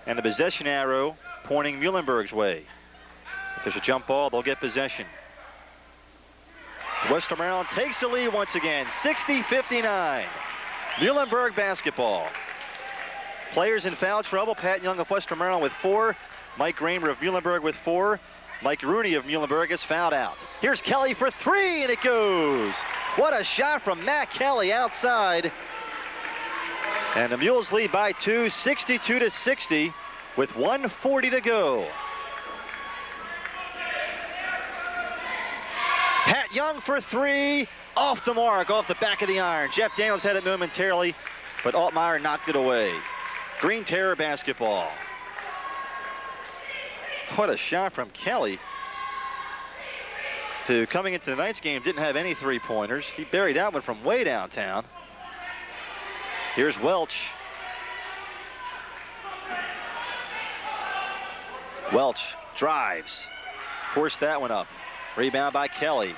and the possession arrow pointing Muhlenberg's way. If there's a jump ball, they'll get possession. Western Maryland takes the lead once again, 60-59. Muhlenberg basketball. Players in foul trouble. Pat Young of Western Maryland with 4. Mike Gramer of Muhlenberg with 4. Mike Rooney of Muhlenberg is fouled out. Here's Kelly for 3, and it goes. What a shot from Matt Kelly outside. And the Mules lead by 2, 62-60, with 1:40 to go. Pat Young for 3, off the mark, off the back of the iron. Jeff Daniels had it momentarily, but Altmaier knocked it away. Green Terror basketball. What a shot from Kelly, who coming into tonight's game didn't have any three-pointers. He buried that one from way downtown. Here's Welch. Welch drives, forced that one up. Rebound by Kelly.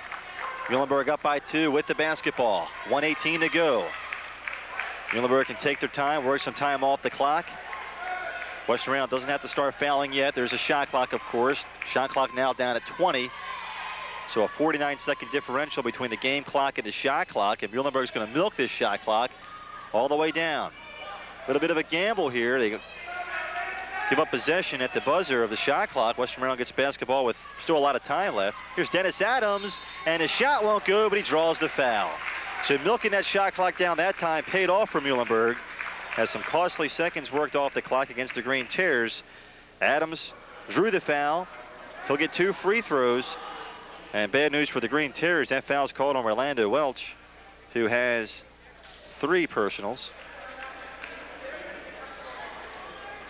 Muhlenberg up by 2 with the basketball. 1:18 to go. Muhlenberg can take their time, work some time off the clock. Western Maryland doesn't have to start fouling yet. There's a shot clock, of course. Shot clock now down at 20. So a 49-second differential between the game clock and the shot clock. And Muhlenberg's going to milk this shot clock all the way down. A little bit of a gamble here. They give up possession at the buzzer of the shot clock. Western Maryland gets basketball with still a lot of time left. Here's Dennis Adams, and his shot won't go, but he draws the foul. So milking that shot clock down that time paid off for Muhlenberg, as some costly seconds worked off the clock against the Green Terrors. Adams drew the foul. He'll get 2 free throws. And bad news for the Green Terrors, that foul's called on Orlando Welch, who has 3 personals.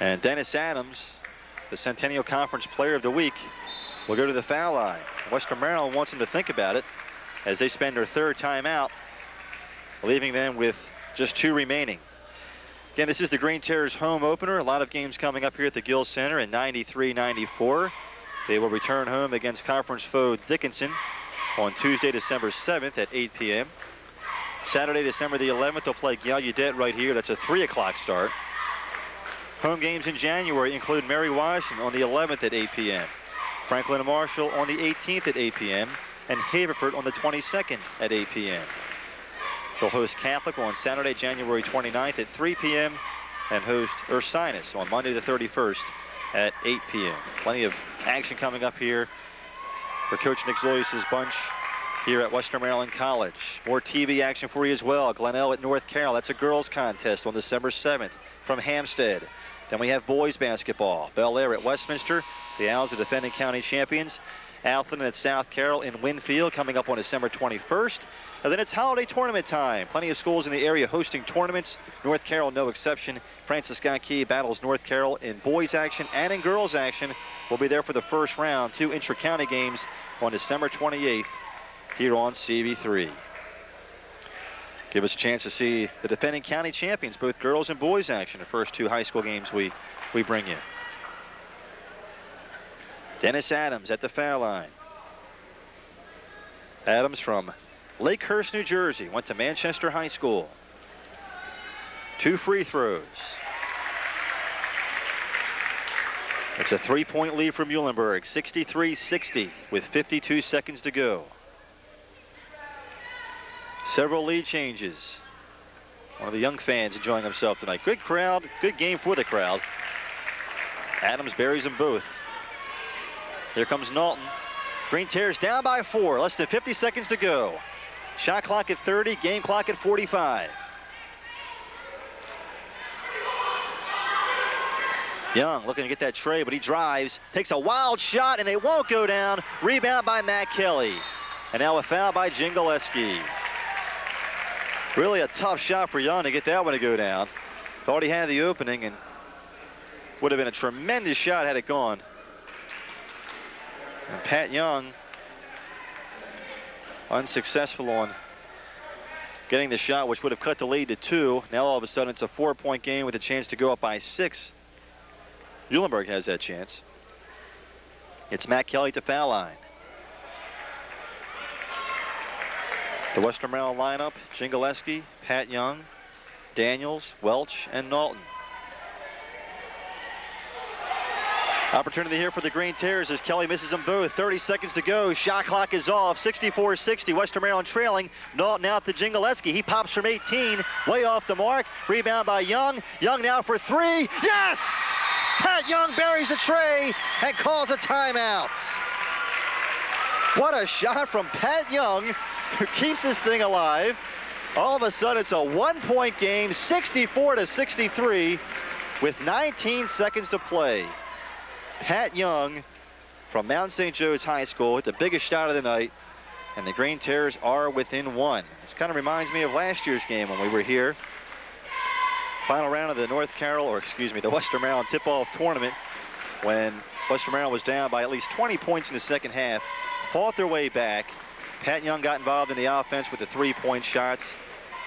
And Dennis Adams, the Centennial Conference Player of the Week, will go to the foul line. Western Maryland wants him to think about it as they spend their 3rd timeout, leaving them with just 2 remaining. Again, this is the Green Terrors home opener. A lot of games coming up here at the Gill Center in 93-94. They will return home against conference foe Dickinson on Tuesday, December 7th at 8 p.m. Saturday, December the 11th, they'll play Gallaudet right here. That's a 3 o'clock start. Home games in January include Mary Washington on the 11th at 8 p.m. Franklin and Marshall on the 18th at 8 p.m. and Haverford on the 22nd at 8 p.m. They'll host Catholic on Saturday, January 29th at 3 p.m. and host Ursinus on Monday the 31st at 8 p.m. Plenty of action coming up here for Coach Nick Zoyce's bunch here at Western Maryland College. More TV action for you as well. Glenelg at North Carroll. That's a girls contest on December 7th from Hampstead. Then we have boys basketball. Bel Air at Westminster. The Owls, the defending county champions. Atherton at South Carroll in Winfield coming up on December 21st. And then it's holiday tournament time. Plenty of schools in the area hosting tournaments. North Carroll, no exception. Francis Scott Key battles North Carroll in boys action and in girls action. We'll be there for the first round. 2 intra-county games on December 28th here on CB3. Give us a chance to see the defending county champions, both girls and boys action, the first 2 high school games we bring you. Dennis Adams at the foul line. Adams from Lakehurst, New Jersey, went to Manchester High School. 2 free throws. It's a 3-point lead for Muhlenberg, 63-60 with 52 seconds to go. Several lead changes. One of the young fans enjoying himself tonight. Good crowd, good game for the crowd. Adams buries them both. Here comes Knowlton. Green Terrors down by 4, less than 50 seconds to go. Shot clock at 30, game clock at 45. Young looking to get that tray, but he drives, takes a wild shot, and it won't go down. Rebound by Matt Kelly. And now a foul by Jingaleski. Really a tough shot for Young to get that one to go down. Thought he had the opening and would have been a tremendous shot had it gone. And Pat Young unsuccessful on getting the shot, which would have cut the lead to 2. Now all of a sudden it's a 4-point game with a chance to go up by 6. Muhlenberg has that chance. It's Matt Kelly at the foul line. The Western Maryland lineup: Jingaleski, Pat Young, Daniels, Welch, and Knowlton. Opportunity here for the Green Terrors as Kelly misses them both. 30 seconds to go. Shot clock is off. 64-60. Western Maryland trailing. Naughton out to Jingaleski. He pops from 18. Way off the mark. Rebound by Young. Young now for three. Yes! Pat Young buries the tray and calls a timeout. What a shot from Pat Young, who keeps this thing alive. All of a sudden, it's a one-point game, 64-63, with 19 seconds to play. Pat Young from Mount St. Joe's High School hit the biggest shot of the night, and the Green Terrors are within one. This kind of reminds me of last year's game when we were here. Final round of the the Western Maryland tip-off tournament, when Western Maryland was down by at least 20 points in the second half, fought their way back. Pat Young got involved in the offense with the three-point shots,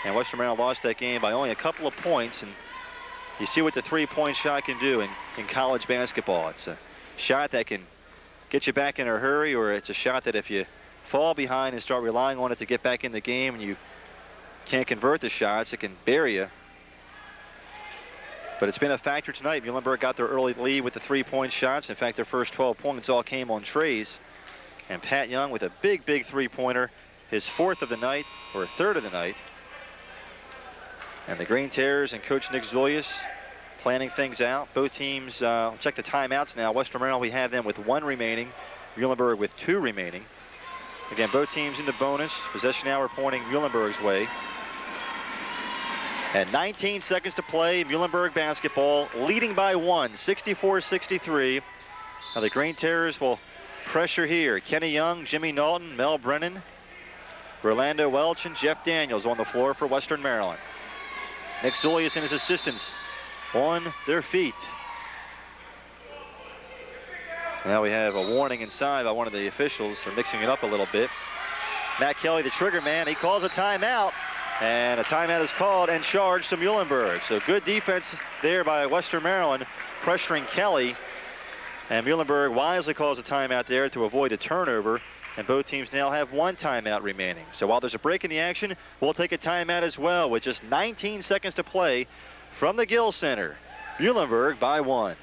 and Western Maryland lost that game by only a couple of points. And you see what the three-point shot can do in college basketball. It's a shot that can get you back in a hurry, or it's a shot that if you fall behind and start relying on it to get back in the game and you can't convert the shots, it can bury you. But it's been a factor tonight. Muhlenberg got their early lead with the three-point shots. In fact, their first 12 points all came on trays. And Pat Young with a big, big three-pointer, his fourth of the night, or third of the night. And the Green Terrors and Coach Nick Zulius planning things out. Both teams, check the timeouts now. Western Maryland, we have them with one remaining. Muhlenberg with two remaining. Again, both teams in the bonus. Possession now pointing Muhlenberg's way. And 19 seconds to play. Muhlenberg basketball leading by one, 64-63. Now the Green Terrors will pressure here. Kenny Young, Jimmy Naughton, Mel Brennan, Orlando Welch, and Jeff Daniels on the floor for Western Maryland. Nick Zulius and his assistants on their feet. Now we have a warning inside by one of the officials. They're mixing it up a little bit. Matt Kelly, the trigger man, he calls a timeout. And a timeout is called and charged to Muhlenberg. So good defense there by Western Maryland, pressuring Kelly. And Muhlenberg wisely calls a timeout there to avoid a turnover. And both teams now have one timeout remaining. So while there's a break in the action, we'll take a timeout as well with just 19 seconds to play from the Gill Center. Muhlenberg by one.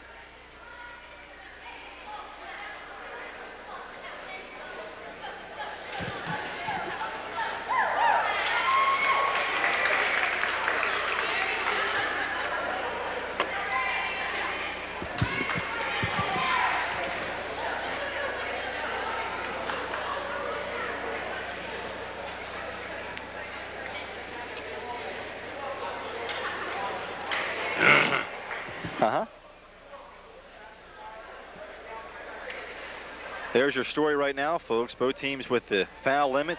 There's your story right now, folks. Both teams with the foul limit.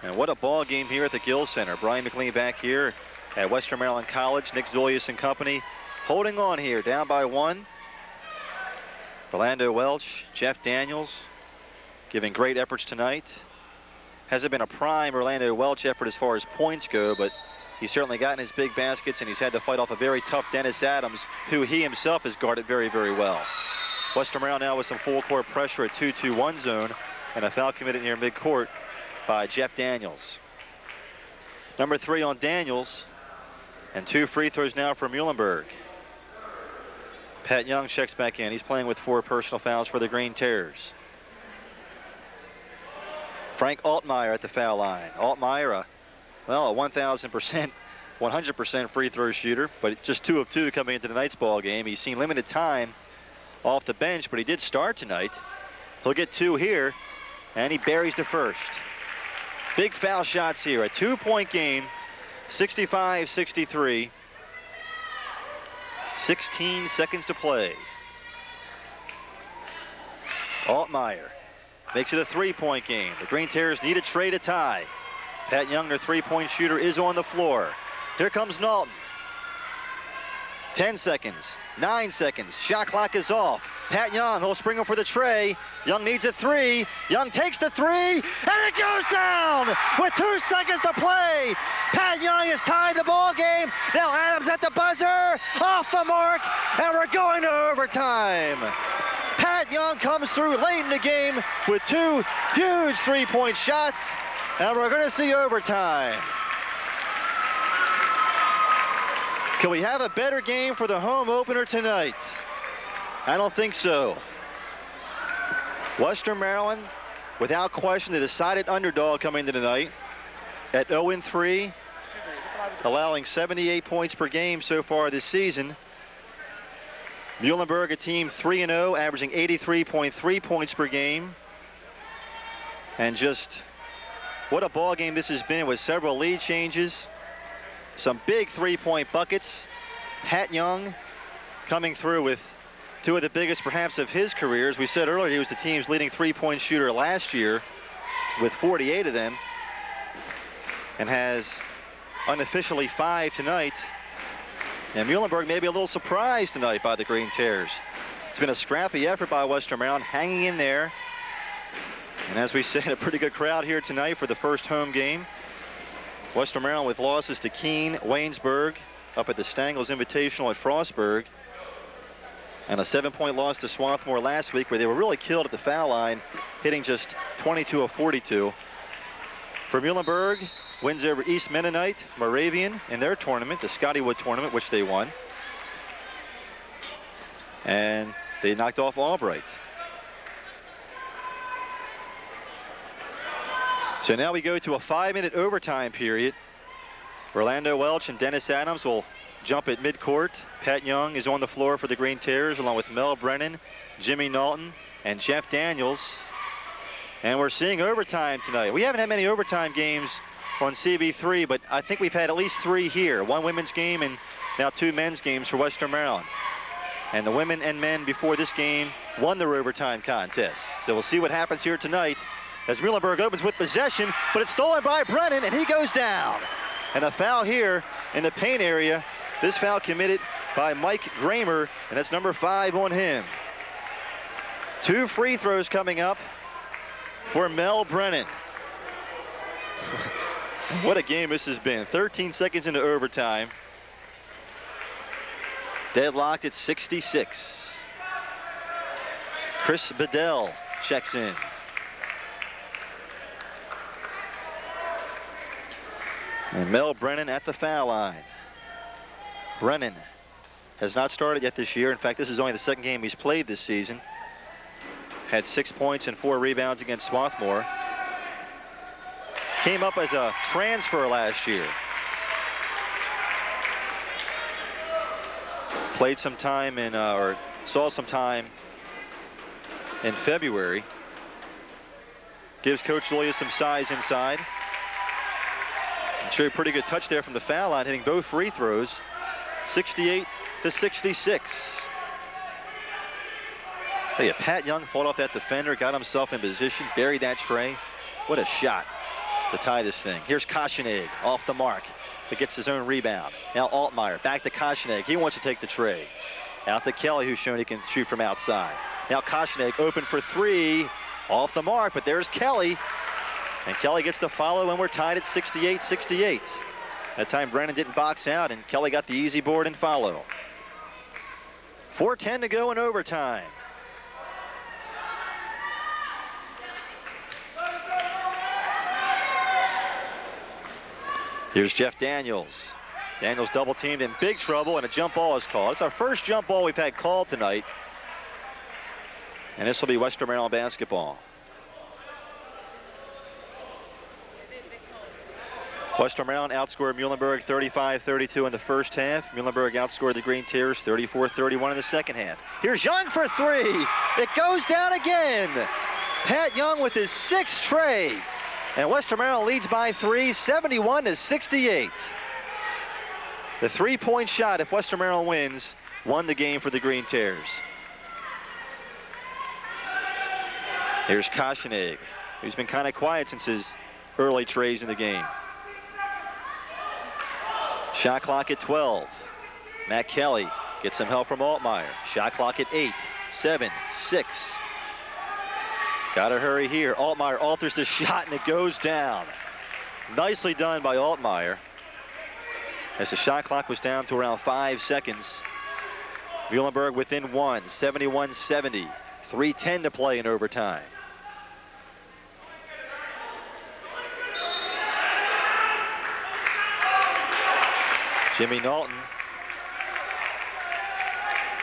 And what a ball game here at the Gill Center. Brian McLean back here at Western Maryland College. Nick Zulius and company holding on here, down by one. Orlando Welch, Jeff Daniels giving great efforts tonight. Hasn't been a prime Orlando Welch effort as far as points go, but he's certainly gotten his big baskets, and he's had to fight off a very tough Dennis Adams, who he himself has guarded very, very well. Western Maryland now with some full court pressure at 2-2-1 zone, and a foul committed near midcourt by Jeff Daniels. Number 3 on Daniels, and 2 free throws now for Muhlenberg. Pat Young checks back in. He's playing with 4 personal fouls for the Green Terrors. Frank Altmaier at the foul line. Altmaier, a 1,000%, 100% free throw shooter, but just 2 of 2 coming into tonight's ball game. He's seen limited time off the bench, but he did start tonight. He'll get 2 here, and he buries the first. Big foul shots here. A 2-point game, 65-63. 16 seconds to play. Altmaier makes it a 3-point game. The Green Terrors need a tray to tie. Pat Young, their 3-point shooter, is on the floor. Here comes Naughton. 10 seconds, 9 seconds, shot clock is off. Pat Young, he'll spring him for the tray. Young needs a 3. Young takes the 3, and it goes down with 2 seconds to play. Pat Young has tied the ball game. Now Adams at the buzzer, off the mark, and we're going to overtime. Pat Young comes through late in the game with 2 huge 3-point shots, and we're going to see overtime. Can we have a better game for the home opener tonight? I don't think so. Western Maryland, without question, the decided underdog coming into tonight at 0-3, allowing 78 points per game so far this season. Muhlenberg, a team 3-0, averaging 83.3 points per game. And just what a ball game this has been, with several lead changes, some big three-point buckets. Pat Young coming through with two of the biggest perhaps of his career. As we said earlier, he was the team's leading three-point shooter last year with 48 of them, and has unofficially 5 tonight. And Muhlenberg may be a little surprised tonight by the Green Terrors. It's been a scrappy effort by Western Maryland, hanging in there. And as we said, a pretty good crowd here tonight for the first home game. Western Maryland with losses to Keene, Waynesburg, up at the Stangles Invitational at Frostburg, and a 7-point loss to Swarthmore last week, where they were really killed at the foul line, hitting just 22 of 42. For Muhlenberg, wins over East Mennonite, Moravian in their tournament, the Scottywood tournament, which they won. And they knocked off Albright. So now we go to a 5-minute overtime period. Orlando Welch and Dennis Adams will jump at midcourt. Pat Young is on the floor for the Green Terrors, along with Mel Brennan, Jimmy Naughton, and Jeff Daniels. And we're seeing overtime tonight. We haven't had many overtime games on CB3, but I think we've had at least 3 here. 1 women's game and now 2 men's games for Western Maryland. And the women and men before this game won their overtime contest. So we'll see what happens here tonight as Muhlenberg opens with possession, but it's stolen by Brennan, and he goes down. And a foul here in the paint area. This foul committed by Mike Gramer, and that's number 5 on him. 2 free throws coming up for Mel Brennan. What a game this has been. 13 seconds into overtime. Deadlocked at 66. Chris Bedell checks in. And Mel Brennan at the foul line. Brennan has not started yet this year. In fact, this is only the second game he's played this season. Had 6 points and 4 rebounds against Swarthmore. Came up as a transfer last year. Played some time in, or saw some time in February. Gives Coach Julius some size inside. And showed a pretty good touch there from the foul line, hitting both free throws. 68 to 66. Hey, Pat Young fought off that defender, got himself in position, buried that tray. What a shot to tie this thing. Here's Koschenig off the mark, but gets his own rebound. Now Altmaier back to Koschenig. He wants to take the tray. Out to Kelly, who's shown he can shoot from outside. Now Koschenig open for 3, off the mark, but there's Kelly. And Kelly gets the follow, and we're tied at 68-68. That time Brennan didn't box out, and Kelly got the easy board and follow. 4:10 to go in overtime. Here's Jeff Daniels. Daniels double teamed, in big trouble, and a jump ball is called. It's our first jump ball we've had called tonight. And this will be Western Maryland basketball. Western Maryland outscored Muhlenberg 35-32 in the first half. Muhlenberg outscored the Green Terrors 34-31 in the second half. Here's Young for 3. It goes down again. Pat Young with his 6th tray. And Western Maryland leads by 3, 71-68. The 3-point shot, if Western Maryland wins, won the game for the Green Terrors. Here's Koschenig, who's been kind of quiet since his early trays in the game. Shot clock at 12. Matt Kelly gets some help from Altmaier. Shot clock at 8, 7, 6. Got to hurry here. Altmaier alters the shot, and it goes down. Nicely done by Altmaier. As the shot clock was down to around 5 seconds. Muhlenberg within 1, 71-70. 3:10 to play in overtime. Jimmy Naughton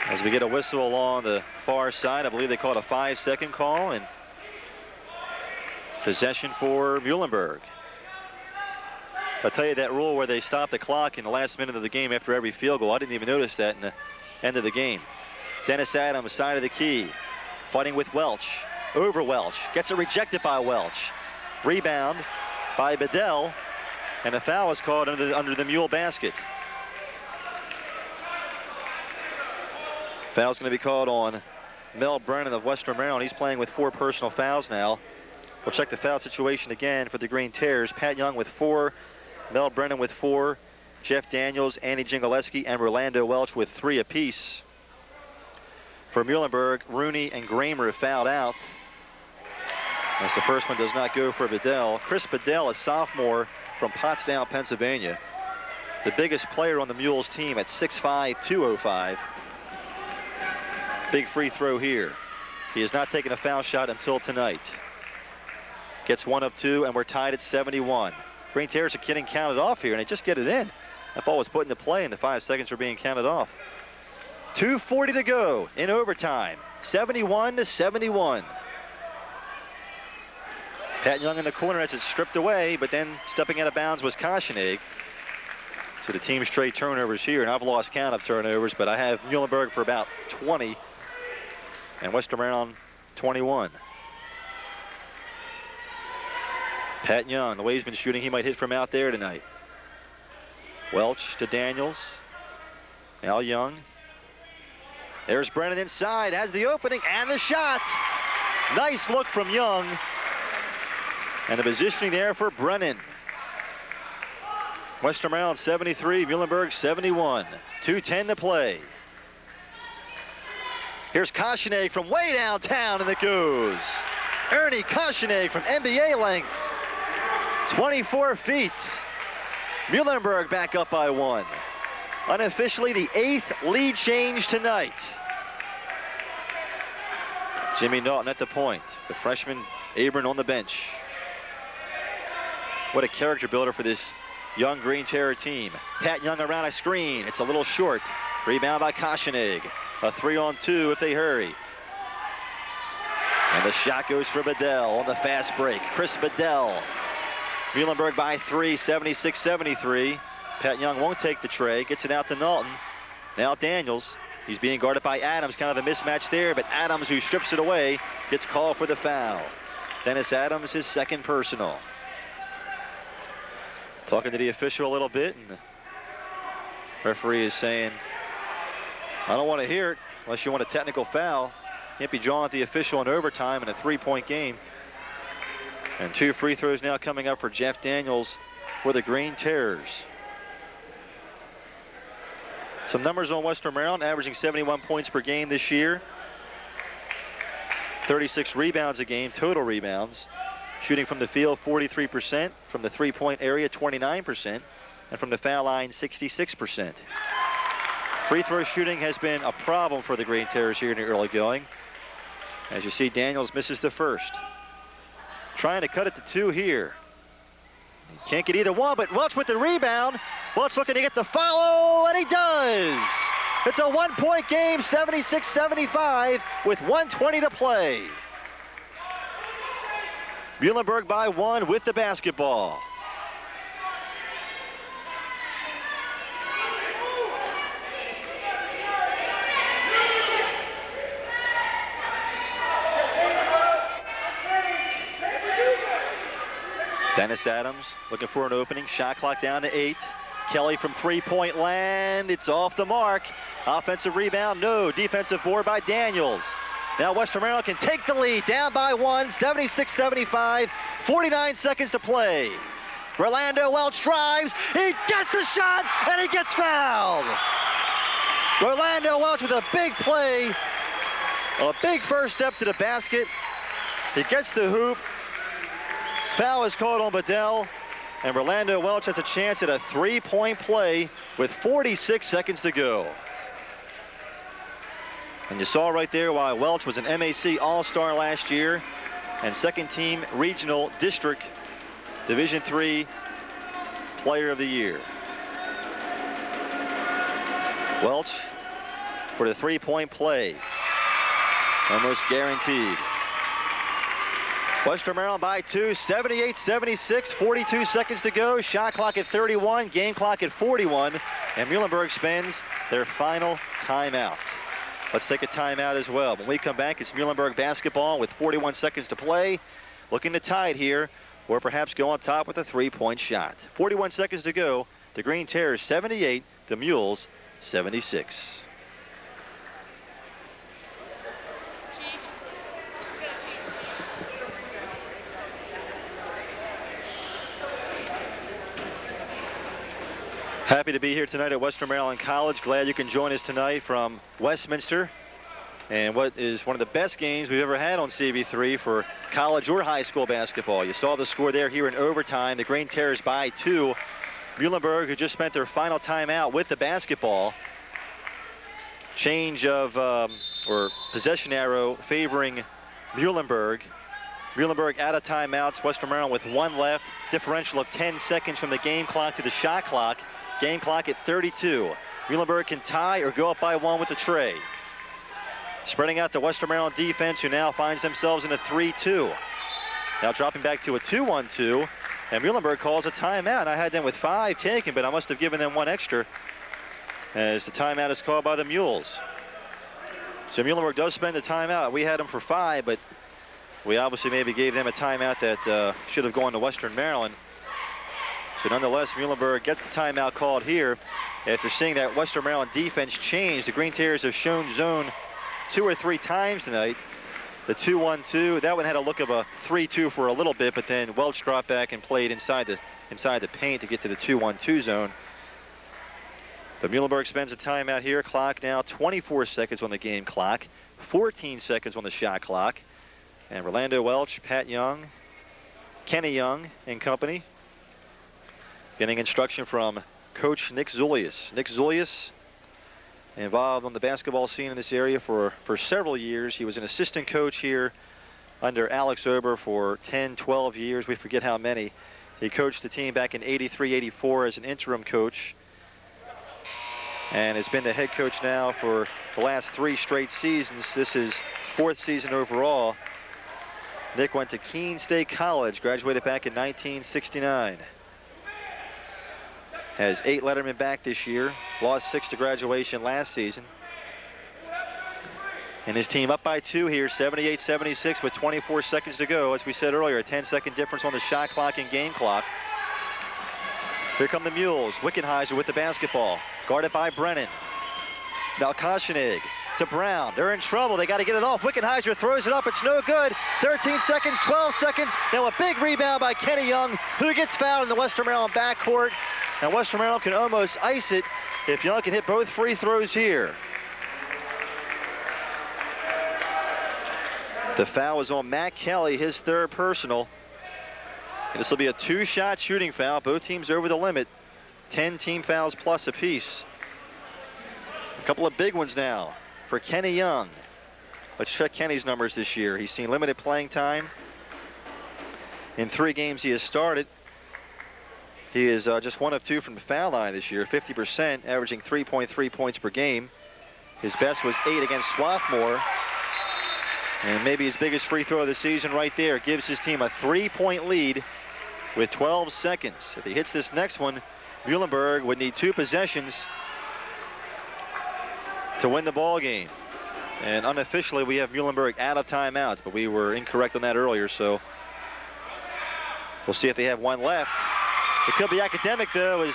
As we get a whistle along the far side, I believe they called a 5-second call, and possession for Muhlenberg. I'll tell you, that rule where they stop the clock in the last minute of the game after every field goal, I didn't even notice that in the end of the game. Dennis Adams, side of the key, fighting with Welch. Over Welch. Gets it rejected by Welch. Rebound by Bedell, and a foul is called under the Mule basket. Foul's going to be called on Mel Brennan of Western Maryland. He's playing with 4 personal fouls now. We'll check the foul situation again for the Green Terrors. Pat Young with 4, Mel Brennan with 4, Jeff Daniels, Andy Jingaleski, and Rolando Welch with 3 apiece. For Muhlenberg, Rooney and Gramer have fouled out, as the first one does not go for Bedell. Chris Bedell, a sophomore from Pottstown, Pennsylvania. The biggest player on the Mules team at 6'5", 205. Big free throw here. He has not taken a foul shot until tonight. Gets 1 of 2, and we're tied at 71. Green Terrors are getting counted off here, and they just get it in. That ball was put into play, and the 5 seconds are being counted off. 2:40 to go in overtime. 71-71. Pat Young in the corner has it stripped away, but then stepping out of bounds was Koschenig. So the team's straight turnovers here, and I've lost count of turnovers, but I have Muhlenberg for about 20 and Western Maryland 21. Pat Young, the way he's been shooting, he might hit from out there tonight. Welch to Daniels. Now Young. There's Brennan inside, has the opening and the shot. Nice look from Young. And the positioning there for Brennan. Western Maryland 73, Muhlenberg 71. 2:10 to play. Here's Koschenig from way downtown, and it goes. Ernie Koschenig from NBA length. 24 feet. Muhlenberg back up by 1. Unofficially the 8th lead change tonight. Jimmy Naughton at the point. The freshman Abram on the bench. What a character builder for this young Green Terror team. Pat Young around a screen. It's a little short. Rebound by Koschenig. A 3-on-2 if they hurry. And the shot goes for Bedell on the fast break. Chris Bedell. Muhlenberg by 3, 76-73. Pat Young won't take the tray. Gets it out to Naughton. Now Daniels. He's being guarded by Adams. Kind of the mismatch there, but Adams, who strips it away, gets called for the foul. Dennis Adams, his 2nd personal. Talking to the official a little bit, and the referee is saying, I don't want to hear it unless you want a technical foul. Can't be jawing at the official in overtime in a 3-point game. And 2 free throws now coming up for Jeff Daniels for the Green Terrors. Some numbers on Western Maryland, averaging 71 points per game this year. 36 rebounds a game, total rebounds. Shooting from the field 43%, from the 3-point area 29%, and from the foul line 66%. Free throw shooting has been a problem for the Green Terrors here in the early going. As you see, Daniels misses the first. Trying to cut it to 2 here. Can't get either one, but Welch with the rebound. Welch looking to get the follow, and he does. It's a 1-point game, 76-75, with 1:20 to play. Muhlenberg by 1 with the basketball. Dennis Adams looking for an opening. Shot clock down to 8. Kelly from 3-point land. It's off the mark. Offensive rebound, no. Defensive board by Daniels. Now Western Maryland can take the lead. Down by 1, 76-75. 49 seconds to play. Rolando Welch drives. He gets the shot, and he gets fouled. Rolando Welch with a big play. A big first step to the basket. He gets the hoop. Foul is called on Bedell, and Rolando Welch has a chance at a 3-point play with 46 seconds to go. And you saw right there why Welch was an MAC All-Star last year and 2nd-team Regional District Division III Player of the Year. Welch for the three-point play. Almost guaranteed. Western Maryland by 2, 78-76, 42 seconds to go. Shot clock at 31, game clock at 41, and Muhlenberg spends their final timeout. Let's take a timeout as well. When we come back, it's Muhlenberg basketball with 41 seconds to play. Looking to tie it here, or perhaps go on top with a three-point shot. 41 seconds to go. The Green Terrors 78, the Mules 76. Happy to be here tonight at Western Maryland College. Glad you can join us tonight from Westminster. And what is one of the best games we've ever had on CV3 for college or high school basketball. You saw the score there here in overtime. The Green Terrors by 2. Muhlenberg, who just spent their final timeout with the basketball. Change of, or possession arrow favoring Muhlenberg. Muhlenberg out of timeouts. Western Maryland with 1 left. Differential of 10 seconds from the game clock to the shot clock. Game clock at 32. Muhlenberg can tie or go up by 1 with the tray. Spreading out the Western Maryland defense, who now finds themselves in a 3-2. Now dropping back to a 2-1-2. And Muhlenberg calls a timeout. I had them with 5 taken, but I must have given them 1 extra, as the timeout is called by the Mules. So Muhlenberg does spend the timeout. We had them for 5, but we obviously maybe gave them a timeout that should have gone to Western Maryland. So nonetheless, Muhlenberg gets the timeout called here after seeing that Western Maryland defense change. The Green Terrors have shown zone 2 or 3 times tonight. The 2-1-2, that one had a look of a 3-2 for a little bit, but then Welch dropped back and played inside the paint to get to the 2-1-2 zone. But Muhlenberg spends a timeout here. Clock now 24 seconds on the game clock, 14 seconds on the shot clock. And Rolando Welch, Pat Young, Kenny Young and company getting instruction from Coach Nick Zulius. Nick Zulius, involved on the basketball scene in this area for several years. He was an assistant coach here under Alex Ober for 10, 12 years. We forget how many. He coached the team back in 83, 84 as an interim coach, and has been the head coach now for the last 3 straight seasons. This is 4th season overall. Nick went to Keene State College, graduated back in 1969. Has 8 lettermen back this year, lost 6 to graduation last season. And his team up by 2 here, 78-76 with 24 seconds to go. As we said earlier, a 10-second difference on the shot clock and game clock. Here come the Mules. Wickenheiser with the basketball, guarded by Brennan. Now Koschenig to Brown. They're in trouble. They got to get it off. Wickenheiser throws it up. It's no good. 13 seconds, 12 seconds. Now a big rebound by Kenny Young, who gets fouled in the Western Maryland backcourt. And Western Maryland can almost ice it if Young can hit both free throws here. The foul is on Matt Kelly, his 3rd personal. And this will be a 2-shot shooting foul. Both teams over the limit. 10 team fouls plus apiece. A couple of big ones now for Kenny Young. Let's check Kenny's numbers this year. He's seen limited playing time. In 3 games he has started. He is just 1 of 2 from the foul line this year, 50%, averaging 3.3 points per game. His best was 8 against Swarthmore. And maybe his biggest free throw of the season right there. Gives his team a 3-point lead with 12 seconds. If he hits this next one, Muhlenberg would need 2 possessions to win the ball game. And unofficially, we have Muhlenberg out of timeouts, but we were incorrect on that earlier, so we'll see if they have 1 left. It could be academic, though, as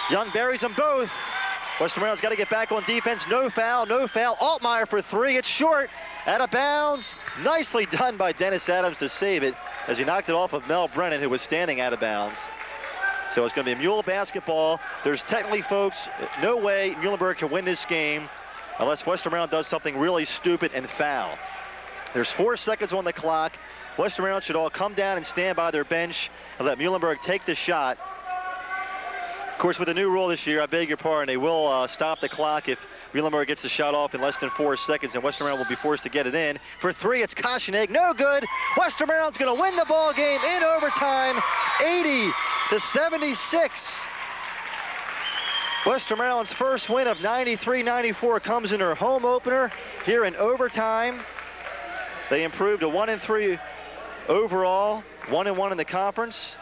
Young buries them both. Western Maryland's got to get back on defense. No foul, no foul. Altmaier for 3. It's short. Out of bounds. Nicely done by Dennis Adams to save it as he knocked it off of Mel Brennan, who was standing out of bounds. So it's going to be Mule basketball. There's technically, folks, no way Muhlenberg can win this game unless Western Maryland does something really stupid and foul. There's 4 seconds on the clock. Western Maryland should all come down and stand by their bench and let Muhlenberg take the shot. Of course, with the new rule this year, I beg your pardon, they will stop the clock if Muhlenberg gets the shot off in less than 4 seconds, and Western Maryland will be forced to get it in. For 3, it's Koschenig. No good. Western Maryland's going to win the ball game in overtime, 80-76. Western Maryland's first win of 93-94 comes in their home opener here in overtime. They improved to 1-3 overall, 1-1 in the conference.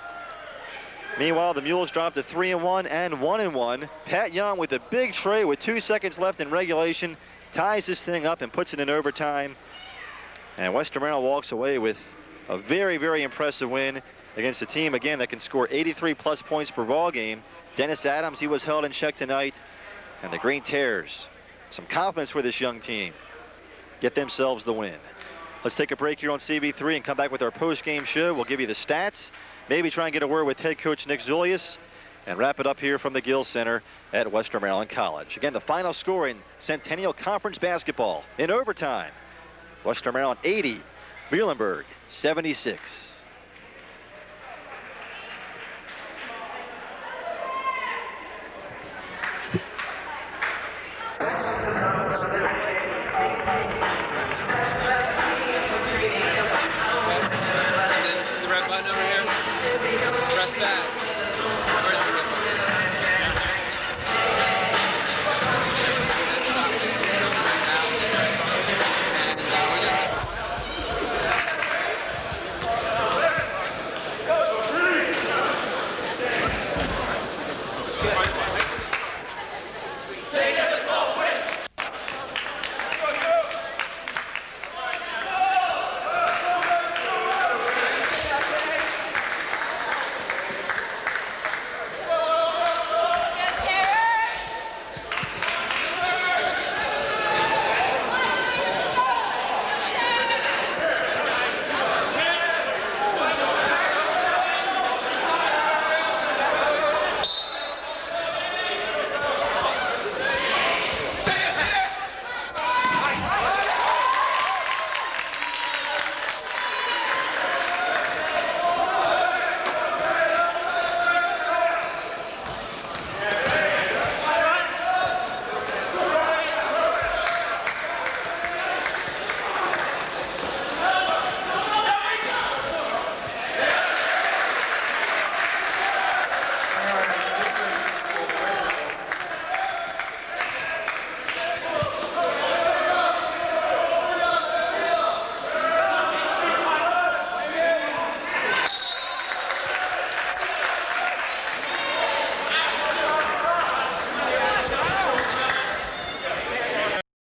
Meanwhile, the Mules dropped to 3-1 and 1-1. Pat Young with a big tray with 2 seconds left in regulation ties this thing up and puts it in overtime. And Western Maryland walks away with a very, very impressive win against a team, again, that can score 83-plus points per ball game. Dennis Adams, he was held in check tonight. And the Green Terrors, some confidence for this young team, get themselves the win. Let's take a break here on CB3 and come back with our post-game show. We'll give you the stats, maybe try and get a word with head coach Nick Zulius, and wrap it up here from the Gill Center at Western Maryland College. Again, the final score in Centennial Conference basketball in overtime. Western Maryland 80, Muhlenberg 76.